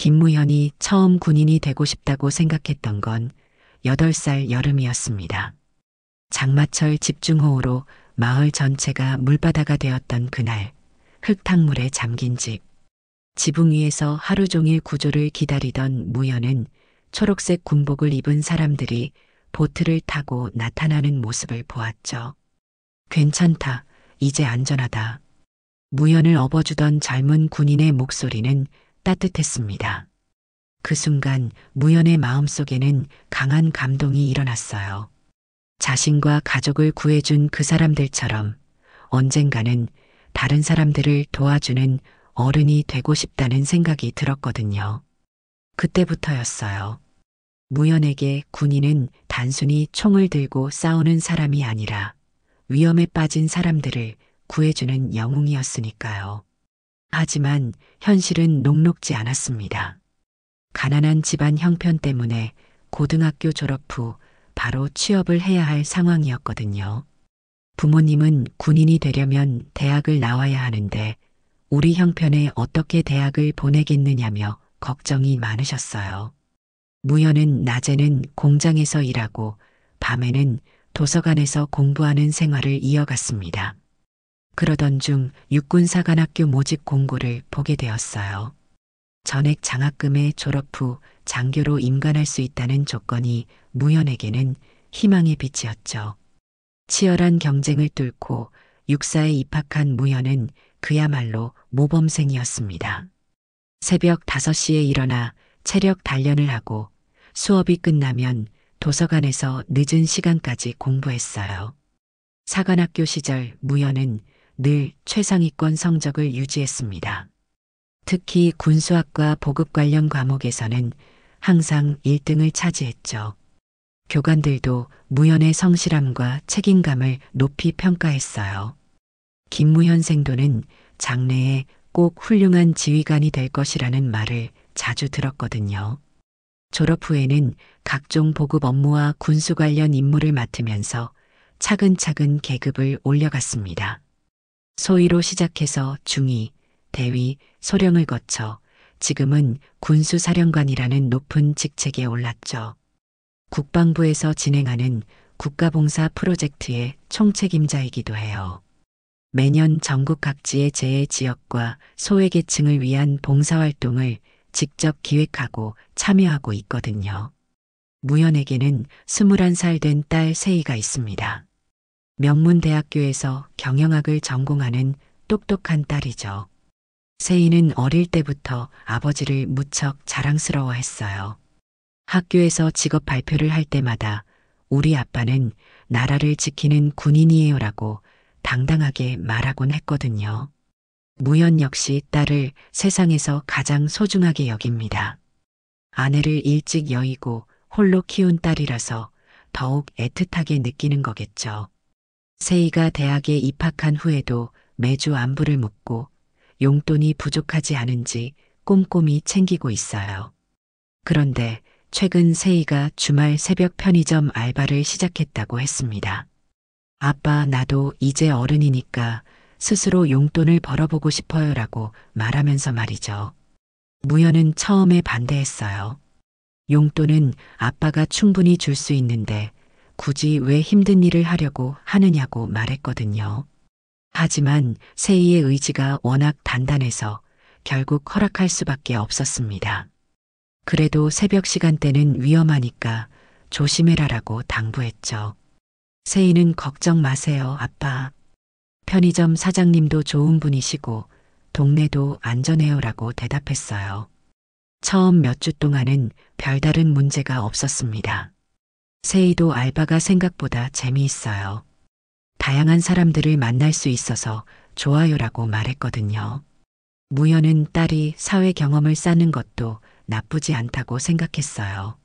김무현이 처음 군인이 되고 싶다고 생각했던 건 8살 여름이었습니다. 장마철 집중호우로 마을 전체가 물바다가 되었던 그날, 흙탕물에 잠긴 집. 지붕 위에서 하루 종일 구조를 기다리던 무현은 초록색 군복을 입은 사람들이 보트를 타고 나타나는 모습을 보았죠. 괜찮다. 이제 안전하다. 무현을 업어주던 젊은 군인의 목소리는 따뜻했습니다. 그 순간 무현의 마음속에는 강한 감동이 일어났어요. 자신과 가족을 구해준 그 사람들처럼 언젠가는 다른 사람들을 도와주는 어른이 되고 싶다는 생각이 들었거든요. 그때부터였어요. 무현에게 군인은 단순히 총을 들고 싸우는 사람이 아니라 위험에 빠진 사람들을 구해주는 영웅이었으니까요. 하지만 현실은 녹록지 않았습니다. 가난한 집안 형편 때문에 고등학교 졸업 후 바로 취업을 해야 할 상황이었거든요. 부모님은 군인이 되려면 대학을 나와야 하는데 우리 형편에 어떻게 대학을 보내겠느냐며 걱정이 많으셨어요. 무현은 낮에는 공장에서 일하고 밤에는 도서관에서 공부하는 생활을 이어갔습니다. 그러던 중 육군사관학교 모집 공고를 보게 되었어요. 전액 장학금에 졸업 후 장교로 임관할 수 있다는 조건이 무현에게는 희망의 빛이었죠. 치열한 경쟁을 뚫고 육사에 입학한 무현은 그야말로 모범생이었습니다. 새벽 5시에 일어나 체력 단련을 하고 수업이 끝나면 도서관에서 늦은 시간까지 공부했어요. 사관학교 시절 무현은 늘 최상위권 성적을 유지했습니다. 특히 군수학과 보급 관련 과목에서는 항상 1등을 차지했죠. 교관들도 무현의 성실함과 책임감을 높이 평가했어요. 김무현 생도는 장래에 꼭 훌륭한 지휘관이 될 것이라는 말을 자주 들었거든요. 졸업 후에는 각종 보급 업무와 군수 관련 임무를 맡으면서 차근차근 계급을 올려갔습니다. 소위로 시작해서 중위, 대위, 소령을 거쳐 지금은 군수사령관이라는 높은 직책에 올랐죠. 국방부에서 진행하는 국가봉사 프로젝트의 총책임자이기도 해요. 매년 전국 각지의 재해 지역과 소외계층을 위한 봉사활동을 직접 기획하고 참여하고 있거든요. 무현에게는 21살 된 딸 세희가 있습니다. 명문대학교에서 경영학을 전공하는 똑똑한 딸이죠. 세희는 어릴 때부터 아버지를 무척 자랑스러워했어요. 학교에서 직업 발표를 할 때마다 우리 아빠는 나라를 지키는 군인이에요라고 당당하게 말하곤 했거든요. 무현 역시 딸을 세상에서 가장 소중하게 여깁니다. 아내를 일찍 여의고 홀로 키운 딸이라서 더욱 애틋하게 느끼는 거겠죠. 세희가 대학에 입학한 후에도 매주 안부를 묻고 용돈이 부족하지 않은지 꼼꼼히 챙기고 있어요. 그런데 최근 세희가 주말 새벽 편의점 알바를 시작했다고 했습니다. 아빠, 나도 이제 어른이니까 스스로 용돈을 벌어보고 싶어요라고 말하면서 말이죠. 무현은 처음에 반대했어요. 용돈은 아빠가 충분히 줄 수 있는데 굳이 왜 힘든 일을 하려고 하느냐고 말했거든요. 하지만 세희의 의지가 워낙 단단해서 결국 허락할 수밖에 없었습니다. 그래도 새벽 시간대는 위험하니까 조심해라라고 당부했죠. 세희는 걱정 마세요, 아빠. 편의점 사장님도 좋은 분이시고 동네도 안전해요라고 대답했어요. 처음 몇 주 동안은 별다른 문제가 없었습니다. 세희도 알바가 생각보다 재미있어요. 다양한 사람들을 만날 수 있어서 좋아요라고 말했거든요. 무현은 딸이 사회 경험을 쌓는 것도 나쁘지 않다고 생각했어요.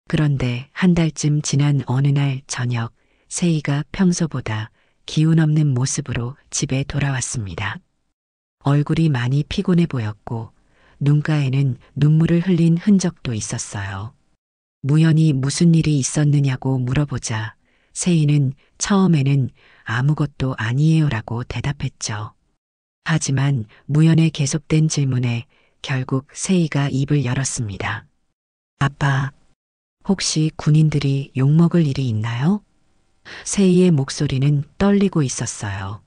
그런데 한 달쯤 지난 어느 날 저녁 세희가 평소보다 기운 없는 모습으로 집에 돌아왔습니다. 얼굴이 많이 피곤해 보였고 눈가에는 눈물을 흘린 흔적도 있었어요. 무현이 무슨 일이 있었느냐고 물어보자 세희는 처음에는 아무것도 아니에요라고 대답했죠. 하지만 무현의 계속된 질문에 결국 세희가 입을 열었습니다. 아빠, 혹시 군인들이 욕먹을 일이 있나요? 세희의 목소리는 떨리고 있었어요.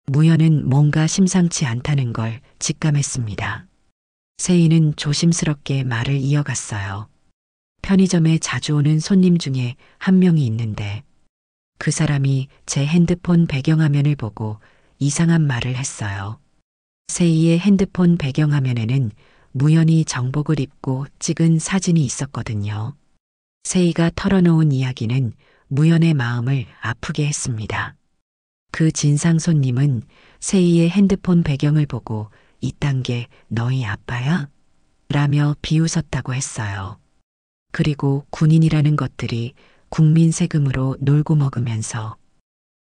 무연은 뭔가 심상치 않다는 걸 직감했습니다. 세희는 조심스럽게 말을 이어갔어요. 편의점에 자주 오는 손님 중에 한 명이 있는데 그 사람이 제 핸드폰 배경화면을 보고 이상한 말을 했어요. 세희의 핸드폰 배경화면에는 무연이 정복을 입고 찍은 사진이 있었거든요. 세희가 털어놓은 이야기는 무연의 마음을 아프게 했습니다. 그 진상 손님은 세희의 핸드폰 배경을 보고 이딴 게 너희 아빠야? 라며 비웃었다고 했어요. 그리고 군인이라는 것들이 국민 세금으로 놀고 먹으면서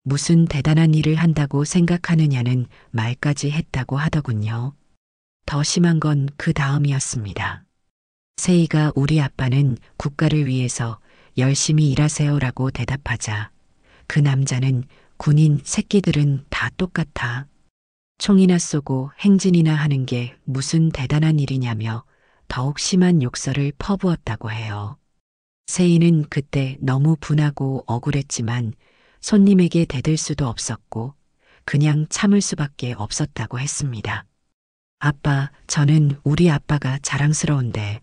무슨 대단한 일을 한다고 생각하느냐는 말까지 했다고 하더군요. 더 심한 건 그 다음이었습니다. 세희가 우리 아빠는 국가를 위해서 열심히 일하세요라고 대답하자 그 남자는 군인 새끼들은 다 똑같아. 총이나 쏘고 행진이나 하는 게 무슨 대단한 일이냐며 더욱 심한 욕설을 퍼부었다고 해요. 세희는 그때 너무 분하고 억울했지만 손님에게 대들 수도 없었고 그냥 참을 수밖에 없었다고 했습니다. 아빠, 저는 우리 아빠가 자랑스러운데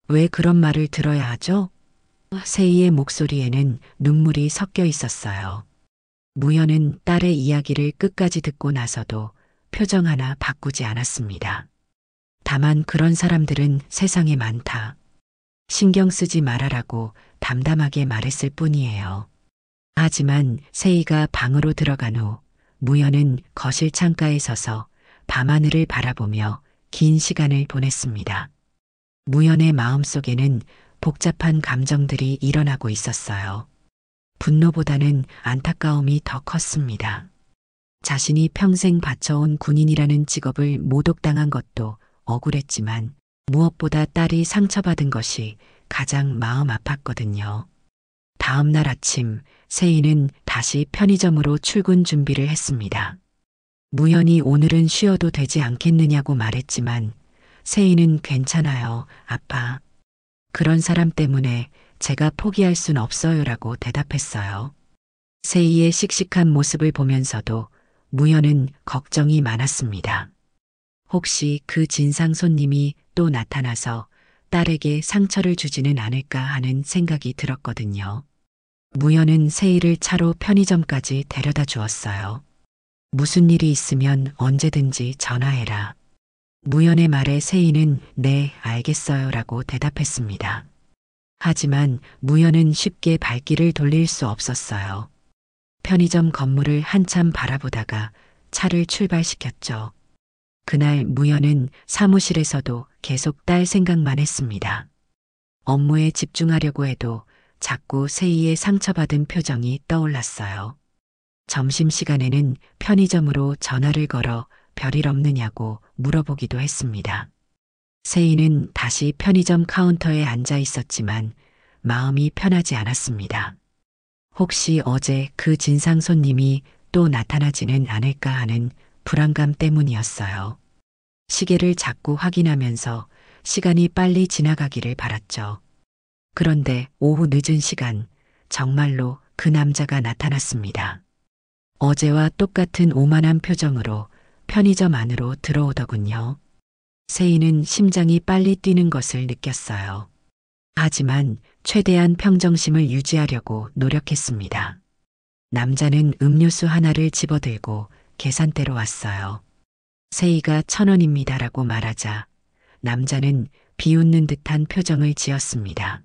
왜 그런 말을 들어야 하죠? 세희의 목소리에는 눈물이 섞여 있었어요. 무연은 딸의 이야기를 끝까지 듣고 나서도 표정 하나 바꾸지 않았습니다. 다만 그런 사람들은 세상에 많다. 신경 쓰지 말아라고 담담하게 말했을 뿐이에요. 하지만 세희가 방으로 들어간 후 무연은 거실 창가에 서서 밤하늘을 바라보며 긴 시간을 보냈습니다. 무연의 마음속에는 복잡한 감정들이 일어나고 있었어요. 분노보다는 안타까움이 더 컸습니다. 자신이 평생 바쳐온 군인이라는 직업을 모독당한 것도 억울했지만 무엇보다 딸이 상처받은 것이 가장 마음 아팠거든요. 다음 날 아침 세희는 다시 편의점으로 출근 준비를 했습니다. 무연이 오늘은 쉬어도 되지 않겠느냐고 말했지만 세희는 괜찮아요, 아빠. 그런 사람 때문에 제가 포기할 순 없어요라고 대답했어요. 세희의 씩씩한 모습을 보면서도 무연은 걱정이 많았습니다. 혹시 그 진상 손님이 또 나타나서 딸에게 상처를 주지는 않을까 하는 생각이 들었거든요. 무연은 세희를 차로 편의점까지 데려다 주었어요. 무슨 일이 있으면 언제든지 전화해라. 무연의 말에 세희는 네, 알겠어요라고 대답했습니다. 하지만 무연은 쉽게 발길을 돌릴 수 없었어요. 편의점 건물을 한참 바라보다가 차를 출발시켰죠. 그날 무연은 사무실에서도 계속 딸 생각만 했습니다. 업무에 집중하려고 해도 자꾸 세희의 상처받은 표정이 떠올랐어요. 점심시간에는 편의점으로 전화를 걸어 별일 없느냐고 물어보기도 했습니다. 세희는 다시 편의점 카운터에 앉아 있었지만 마음이 편하지 않았습니다. 혹시 어제 그 진상 손님이 또 나타나지는 않을까 하는 불안감 때문이었어요. 시계를 자꾸 확인하면서 시간이 빨리 지나가기를 바랐죠. 그런데 오후 늦은 시간, 정말로 그 남자가 나타났습니다. 어제와 똑같은 오만한 표정으로 편의점 안으로 들어오더군요. 세희는 심장이 빨리 뛰는 것을 느꼈어요. 하지만 최대한 평정심을 유지하려고 노력했습니다. 남자는 음료수 하나를 집어들고 계산대로 왔어요. 세희가 1,000원입니다라고 말하자 남자는 비웃는 듯한 표정을 지었습니다.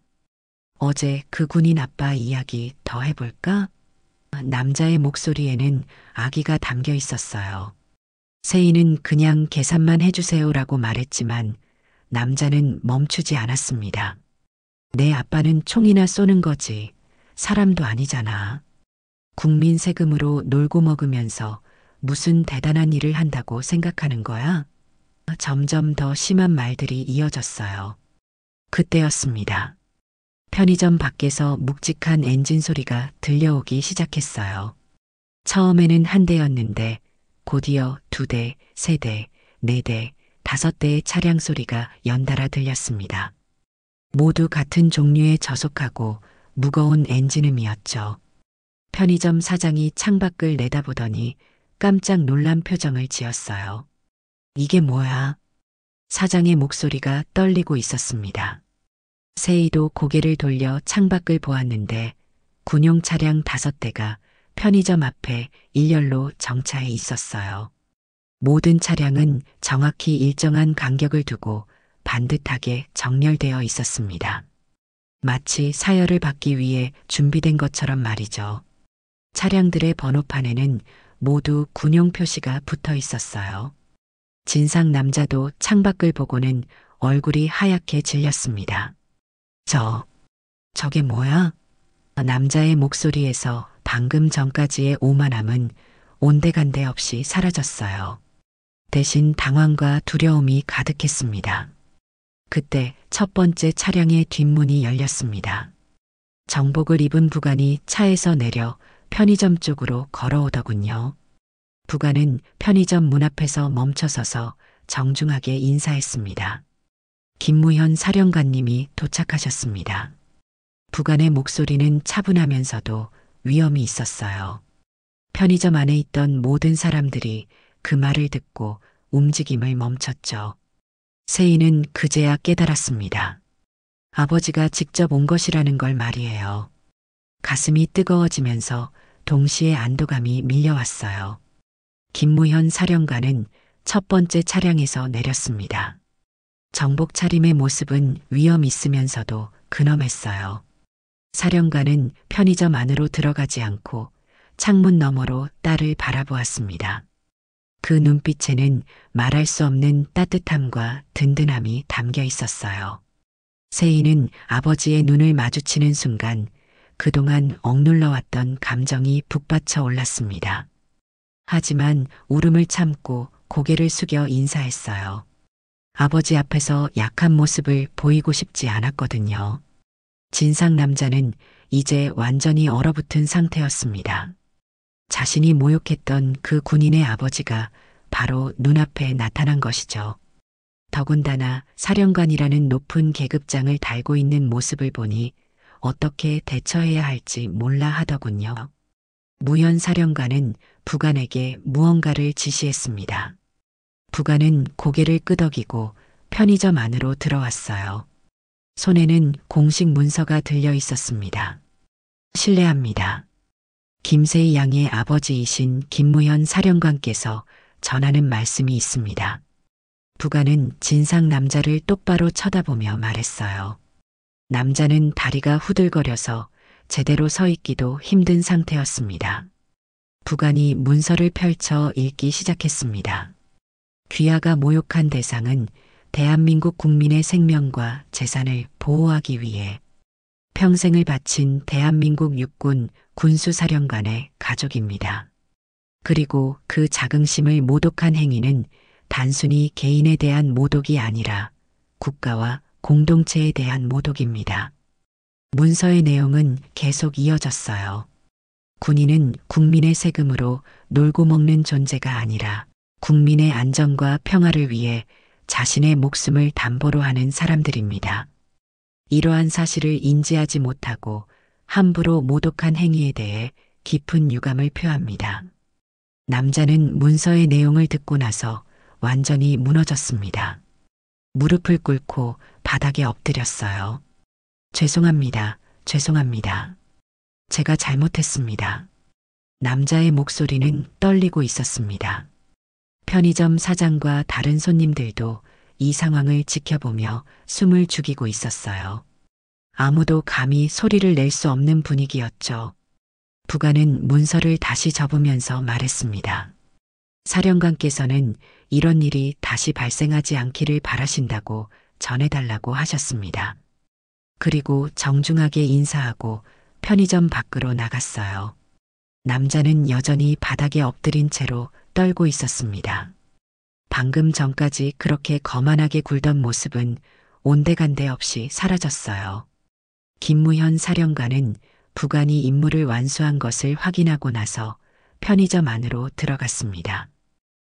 어제 그 군인 아빠 이야기 더 해볼까? 남자의 목소리에는 악의가 담겨 있었어요. 세희는 그냥 계산만 해주세요라고 말했지만 남자는 멈추지 않았습니다. 내 아빠는 총이나 쏘는 거지. 사람도 아니잖아. 국민 세금으로 놀고 먹으면서 무슨 대단한 일을 한다고 생각하는 거야? 점점 더 심한 말들이 이어졌어요. 그때였습니다. 편의점 밖에서 묵직한 엔진 소리가 들려오기 시작했어요. 처음에는 한 대였는데 곧이어 2대, 3대, 4대, 5대의 차량 소리가 연달아 들렸습니다. 모두 같은 종류의 저속하고 무거운 엔진음이었죠. 편의점 사장이 창밖을 내다보더니 깜짝 놀란 표정을 지었어요. 이게 뭐야? 사장의 목소리가 떨리고 있었습니다. 세이도 고개를 돌려 창밖을 보았는데 군용 차량 5대가 편의점 앞에 일렬로 정차해 있었어요. 모든 차량은 정확히 일정한 간격을 두고 반듯하게 정렬되어 있었습니다. 마치 사열을 받기 위해 준비된 것처럼 말이죠. 차량들의 번호판에는 모두 군용 표시가 붙어 있었어요. 진상 남자도 창밖을 보고는 얼굴이 하얗게 질렸습니다. 저게 뭐야? 남자의 목소리에서 방금 전까지의 오만함은 온데간데 없이 사라졌어요. 대신 당황과 두려움이 가득했습니다. 그때 첫 번째 차량의 뒷문이 열렸습니다. 정복을 입은 부관이 차에서 내려 편의점 쪽으로 걸어오더군요. 부관은 편의점 문 앞에서 멈춰서서 정중하게 인사했습니다. 김무현 사령관님이 도착하셨습니다. 부관의 목소리는 차분하면서도 위엄이 있었어요. 편의점 안에 있던 모든 사람들이 그 말을 듣고 움직임을 멈췄죠. 세이는 그제야 깨달았습니다. 아버지가 직접 온 것이라는 걸 말이에요. 가슴이 뜨거워지면서 동시에 안도감이 밀려왔어요. 김무현 사령관은 첫 번째 차량에서 내렸습니다. 정복 차림의 모습은 위험 있으면서도 근엄했어요. 사령관은 편의점 안으로 들어가지 않고 창문 너머로 딸을 바라보았습니다. 그 눈빛에는 말할 수 없는 따뜻함과 든든함이 담겨 있었어요. 세이는 아버지의 눈을 마주치는 순간 그동안 억눌러왔던 감정이 북받쳐 올랐습니다. 하지만 울음을 참고 고개를 숙여 인사했어요. 아버지 앞에서 약한 모습을 보이고 싶지 않았거든요. 진상 남자는 이제 완전히 얼어붙은 상태였습니다. 자신이 모욕했던 그 군인의 아버지가 바로 눈앞에 나타난 것이죠. 더군다나 사령관이라는 높은 계급장을 달고 있는 모습을 보니 어떻게 대처해야 할지 몰라 하더군요. 무현 사령관은 부관에게 무언가를 지시했습니다. 부관은 고개를 끄덕이고 편의점 안으로 들어왔어요. 손에는 공식 문서가 들려 있었습니다. 실례합니다. 김세희 양의 아버지이신 김무현 사령관께서 전하는 말씀이 있습니다. 부관은 진상 남자를 똑바로 쳐다보며 말했어요. 남자는 다리가 후들거려서 제대로 서 있기도 힘든 상태였습니다. 부관이 문서를 펼쳐 읽기 시작했습니다. 귀하가 모욕한 대상은 대한민국 국민의 생명과 재산을 보호하기 위해 평생을 바친 대한민국 육군 군수사령관의 가족입니다. 그리고 그 자긍심을 모독한 행위는 단순히 개인에 대한 모독이 아니라 국가와 공동체에 대한 모독입니다. 문서의 내용은 계속 이어졌어요. 군인은 국민의 세금으로 놀고 먹는 존재가 아니라 국민의 안전과 평화를 위해 자신의 목숨을 담보로 하는 사람들입니다. 이러한 사실을 인지하지 못하고 함부로 모독한 행위에 대해 깊은 유감을 표합니다. 남자는 문서의 내용을 듣고 나서 완전히 무너졌습니다. 무릎을 꿇고 바닥에 엎드렸어요. 죄송합니다. 죄송합니다. 제가 잘못했습니다. 남자의 목소리는 떨리고 있었습니다. 편의점 사장과 다른 손님들도 이 상황을 지켜보며 숨을 죽이고 있었어요. 아무도 감히 소리를 낼 수 없는 분위기였죠. 부관은 문서를 다시 접으면서 말했습니다. 사령관께서는 이런 일이 다시 발생하지 않기를 바라신다고 전해달라고 하셨습니다. 그리고 정중하게 인사하고 편의점 밖으로 나갔어요. 남자는 여전히 바닥에 엎드린 채로 떨고 있었습니다. 방금 전까지 그렇게 거만하게 굴던 모습은 온데간데 없이 사라졌어요. 김무현 사령관은 부관이 임무를 완수한 것을 확인하고 나서 편의점 안으로 들어갔습니다.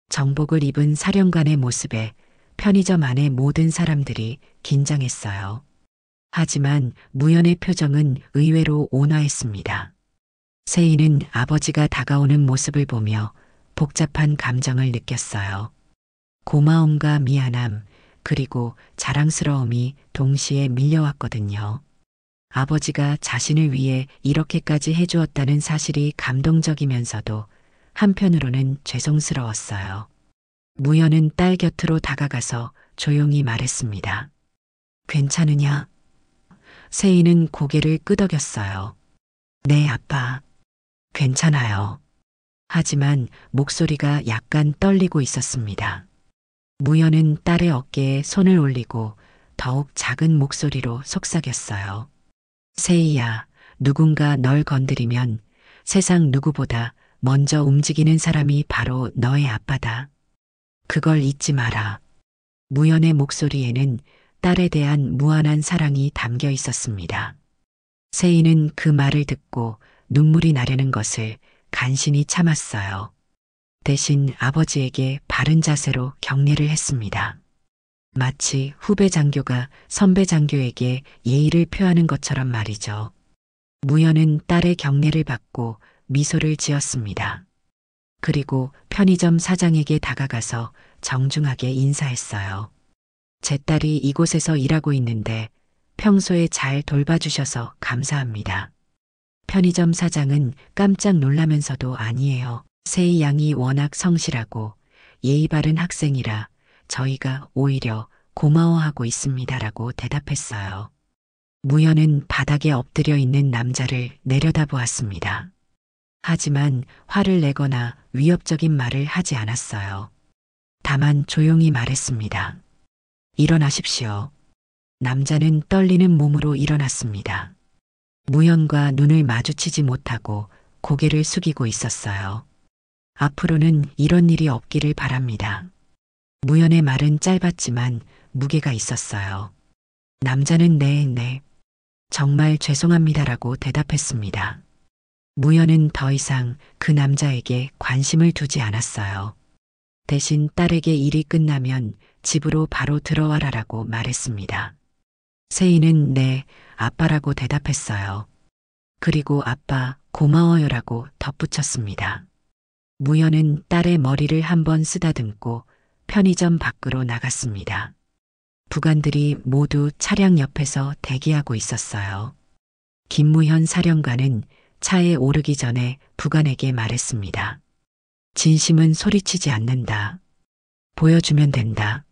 정복을 입은 사령관의 모습에 편의점 안의 모든 사람들이 긴장했어요. 하지만 무연의 표정은 의외로 온화했습니다. 세희는 아버지가 다가오는 모습을 보며 복잡한 감정을 느꼈어요. 고마움과 미안함, 그리고 자랑스러움이 동시에 밀려왔거든요. 아버지가 자신을 위해 이렇게까지 해주었다는 사실이 감동적이면서도 한편으로는 죄송스러웠어요. 무연은 딸 곁으로 다가가서 조용히 말했습니다. 괜찮으냐? 세희는 고개를 끄덕였어요. 네, 아빠. 괜찮아요. 하지만 목소리가 약간 떨리고 있었습니다. 무연은 딸의 어깨에 손을 올리고 더욱 작은 목소리로 속삭였어요. 세희야, 누군가 널 건드리면 세상 누구보다 먼저 움직이는 사람이 바로 너의 아빠다. 그걸 잊지 마라. 무연의 목소리에는 딸에 대한 무한한 사랑이 담겨 있었습니다. 세희는 그 말을 듣고 눈물이 나려는 것을 간신히 참았어요. 대신 아버지에게 바른 자세로 경례를 했습니다. 마치 후배 장교가 선배 장교에게 예의를 표하는 것처럼 말이죠. 무연은 딸의 경례를 받고 미소를 지었습니다. 그리고 편의점 사장에게 다가가서 정중하게 인사했어요. 제 딸이 이곳에서 일하고 있는데 평소에 잘 돌봐주셔서 감사합니다. 편의점 사장은 깜짝 놀라면서도 아니에요. 세희 양이 워낙 성실하고 예의 바른 학생이라 저희가 오히려 고마워하고 있습니다라고 대답했어요. 무연은 바닥에 엎드려 있는 남자를 내려다보았습니다. 하지만 화를 내거나 위협적인 말을 하지 않았어요. 다만 조용히 말했습니다. 일어나십시오. 남자는 떨리는 몸으로 일어났습니다. 무연과 눈을 마주치지 못하고 고개를 숙이고 있었어요. 앞으로는 이런 일이 없기를 바랍니다. 무연의 말은 짧았지만 무게가 있었어요. 남자는 네, 정말 죄송합니다라고 대답했습니다. 무연은 더 이상 그 남자에게 관심을 두지 않았어요. 대신 딸에게 일이 끝나면 집으로 바로 들어와라라고 말했습니다. 세희는 네, 아빠라고 대답했어요. 그리고 아빠 고마워요라고 덧붙였습니다. 무연은 딸의 머리를 한번 쓰다듬고 편의점 밖으로 나갔습니다. 부관들이 모두 차량 옆에서 대기하고 있었어요. 김무현 사령관은 차에 오르기 전에 부관에게 말했습니다. 진심은 소리치지 않는다. 보여주면 된다.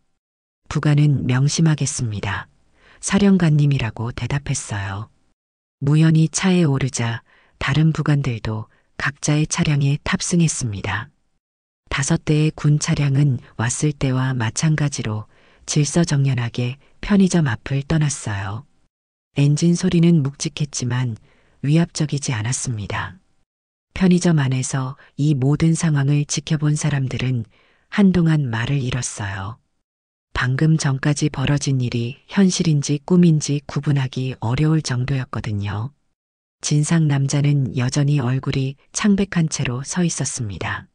부관은 명심하겠습니다. 사령관님이라고 대답했어요. 무연이 차에 오르자 다른 부관들도 각자의 차량에 탑승했습니다. 5대의 군 차량은 왔을 때와 마찬가지로 질서정연하게 편의점 앞을 떠났어요. 엔진 소리는 묵직했지만 위압적이지 않았습니다. 편의점 안에서 이 모든 상황을 지켜본 사람들은 한동안 말을 잃었어요. 방금 전까지 벌어진 일이 현실인지 꿈인지 구분하기 어려울 정도였거든요. 진상 남자는 여전히 얼굴이 창백한 채로 서 있었습니다.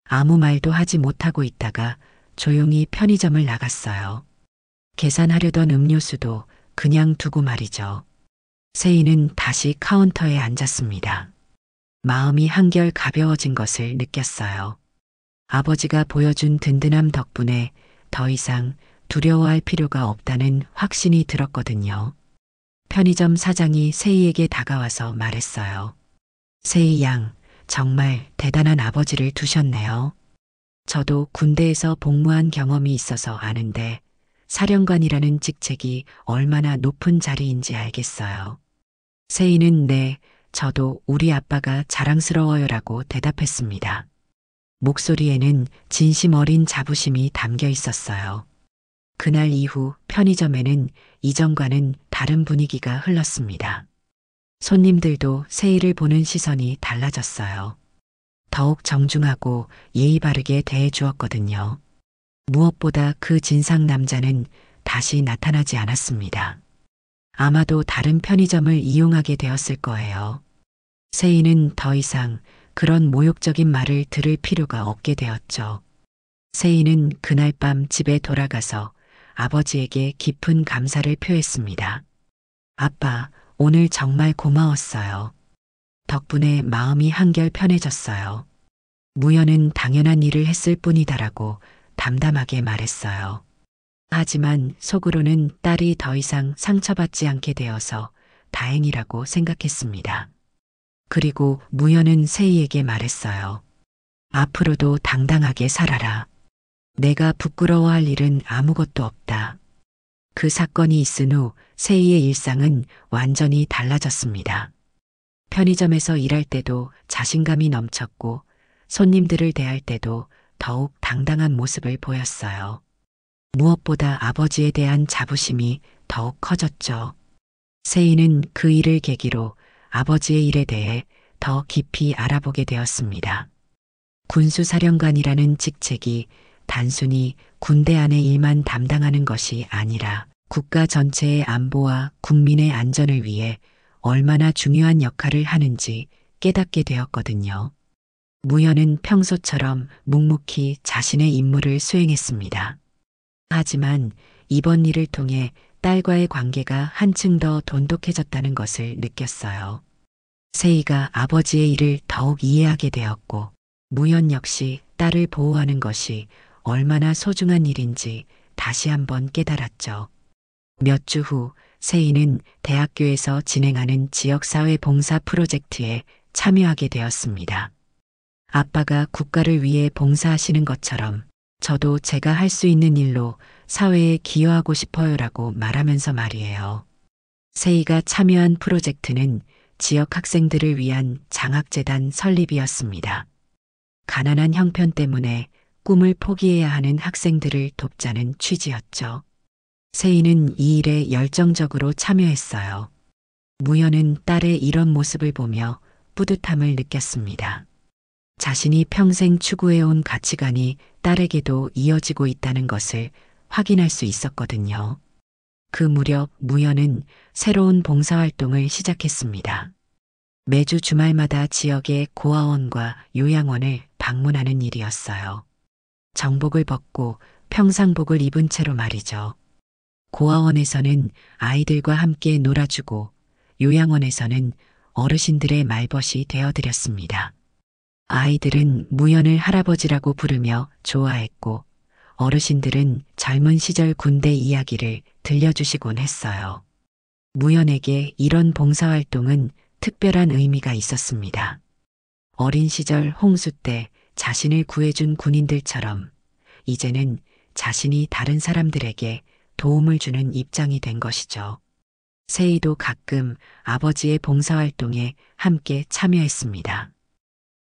아무 말도 하지 못하고 있다가 조용히 편의점을 나갔어요. 계산하려던 음료수도 그냥 두고 말이죠. 세희는 다시 카운터에 앉았습니다. 마음이 한결 가벼워진 것을 느꼈어요. 아버지가 보여준 든든함 덕분에 더 이상 두려워할 필요가 없다는 확신이 들었거든요. 편의점 사장이 세희에게 다가와서 말했어요. 세희 양, 정말 대단한 아버지를 두셨네요. 저도 군대에서 복무한 경험이 있어서 아는데 사령관이라는 직책이 얼마나 높은 자리인지 알겠어요. 세희는 네, 저도 우리 아빠가 자랑스러워요라고 대답했습니다. 목소리에는 진심 어린 자부심이 담겨 있었어요. 그날 이후 편의점에는 이전과는 다른 분위기가 흘렀습니다. 손님들도 세희를 보는 시선이 달라졌어요. 더욱 정중하고 예의 바르게 대해 주었거든요. 무엇보다 그 진상 남자는 다시 나타나지 않았습니다. 아마도 다른 편의점을 이용하게 되었을 거예요. 세희는 더 이상 그런 모욕적인 말을 들을 필요가 없게 되었죠. 세희는 그날 밤 집에 돌아가서 아버지에게 깊은 감사를 표했습니다. 아빠, 오늘 정말 고마웠어요. 덕분에 마음이 한결 편해졌어요. 무연은 당연한 일을 했을 뿐이다라고 담담하게 말했어요. 하지만 속으로는 딸이 더 이상 상처받지 않게 되어서 다행이라고 생각했습니다. 그리고 무연은 세희에게 말했어요. 앞으로도 당당하게 살아라. 내가 부끄러워할 일은 아무것도 없다. 그 사건이 있은 후 세희의 일상은 완전히 달라졌습니다. 편의점에서 일할 때도 자신감이 넘쳤고 손님들을 대할 때도 더욱 당당한 모습을 보였어요. 무엇보다 아버지에 대한 자부심이 더욱 커졌죠. 세희는 그 일을 계기로 아버지의 일에 대해 더 깊이 알아보게 되었습니다. 군수사령관이라는 직책이 단순히 군대 안의 일만 담당하는 것이 아니라 국가 전체의 안보와 국민의 안전을 위해 얼마나 중요한 역할을 하는지 깨닫게 되었거든요. 무연은 평소처럼 묵묵히 자신의 임무를 수행했습니다. 하지만 이번 일을 통해 딸과의 관계가 한층 더 돈독해졌다는 것을 느꼈어요. 세희가 아버지의 일을 더욱 이해하게 되었고, 무연 역시 딸을 보호하는 것이 얼마나 소중한 일인지 다시 한번 깨달았죠. 몇 주 후 세희는 대학교에서 진행하는 지역사회 봉사 프로젝트에 참여하게 되었습니다. 아빠가 국가를 위해 봉사하시는 것처럼 저도 제가 할 수 있는 일로 사회에 기여하고 싶어요라고 말하면서 말이에요. 세희가 참여한 프로젝트는 지역 학생들을 위한 장학재단 설립이었습니다. 가난한 형편 때문에 꿈을 포기해야 하는 학생들을 돕자는 취지였죠. 세희는 이 일에 열정적으로 참여했어요. 무연은 딸의 이런 모습을 보며 뿌듯함을 느꼈습니다. 자신이 평생 추구해온 가치관이 딸에게도 이어지고 있다는 것을 확인할 수 있었거든요. 그 무렵 무연은 새로운 봉사활동을 시작했습니다. 매주 주말마다 지역의 고아원과 요양원을 방문하는 일이었어요. 정복을 벗고 평상복을 입은 채로 말이죠. 고아원에서는 아이들과 함께 놀아주고 요양원에서는 어르신들의 말벗이 되어드렸습니다. 아이들은 무연을 할아버지라고 부르며 좋아했고 어르신들은 젊은 시절 군대 이야기를 들려주시곤 했어요. 무연에게 이런 봉사활동은 특별한 의미가 있었습니다. 어린 시절 홍수 때 자신을 구해준 군인들처럼 이제는 자신이 다른 사람들에게 도움을 주는 입장이 된 것이죠. 세희도 가끔 아버지의 봉사활동에 함께 참여했습니다.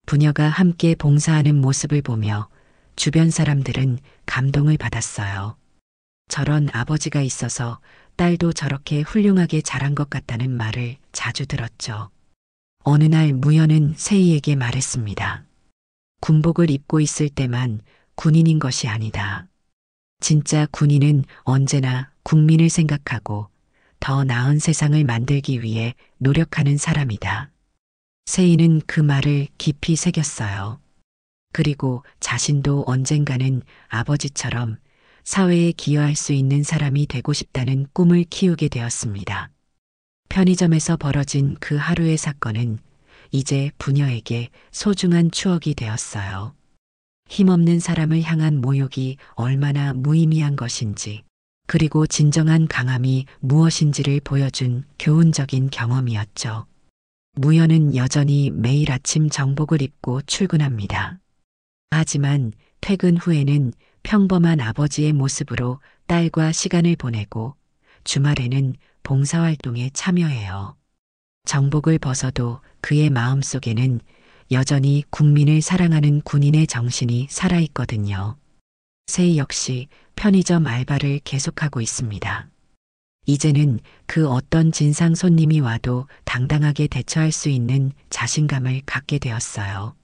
부녀가 함께 봉사하는 모습을 보며 주변 사람들은 감동을 받았어요. 저런 아버지가 있어서 딸도 저렇게 훌륭하게 자란 것 같다는 말을 자주 들었죠. 어느 날 무연은 세희에게 말했습니다. 군복을 입고 있을 때만 군인인 것이 아니다. 진짜 군인은 언제나 국민을 생각하고 더 나은 세상을 만들기 위해 노력하는 사람이다. 세희는 그 말을 깊이 새겼어요. 그리고 자신도 언젠가는 아버지처럼 사회에 기여할 수 있는 사람이 되고 싶다는 꿈을 키우게 되었습니다. 편의점에서 벌어진 그 하루의 사건은 이제 부녀에게 소중한 추억이 되었어요. 힘없는 사람을 향한 모욕이 얼마나 무의미한 것인지, 그리고 진정한 강함이 무엇인지를 보여준 교훈적인 경험이었죠. 무연은 여전히 매일 아침 정복을 입고 출근합니다. 하지만 퇴근 후에는 평범한 아버지의 모습으로 딸과 시간을 보내고 주말에는 봉사활동에 참여해요. 정복을 벗어도 그의 마음속에는 여전히 국민을 사랑하는 군인의 정신이 살아있거든요. 세희 역시 편의점 알바를 계속하고 있습니다. 이제는 그 어떤 진상 손님이 와도 당당하게 대처할 수 있는 자신감을 갖게 되었어요.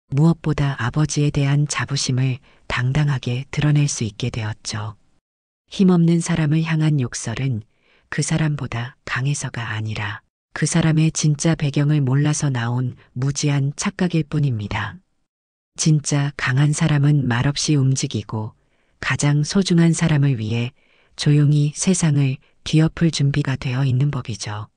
무엇보다 아버지에 대한 자부심을 당당하게 드러낼 수 있게 되었죠. 힘없는 사람을 향한 욕설은 그 사람보다 강해서가 아니라 그 사람의 진짜 배경을 몰라서 나온 무지한 착각일 뿐입니다. 진짜 강한 사람은 말없이 움직이고 가장 소중한 사람을 위해 조용히 세상을 뒤엎을 준비가 되어 있는 법이죠.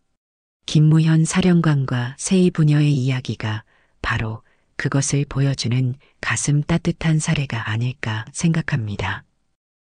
김무현 사령관과 세희 부녀의 이야기가 바로 그것을 보여주는 가슴 따뜻한 사례가 아닐까 생각합니다.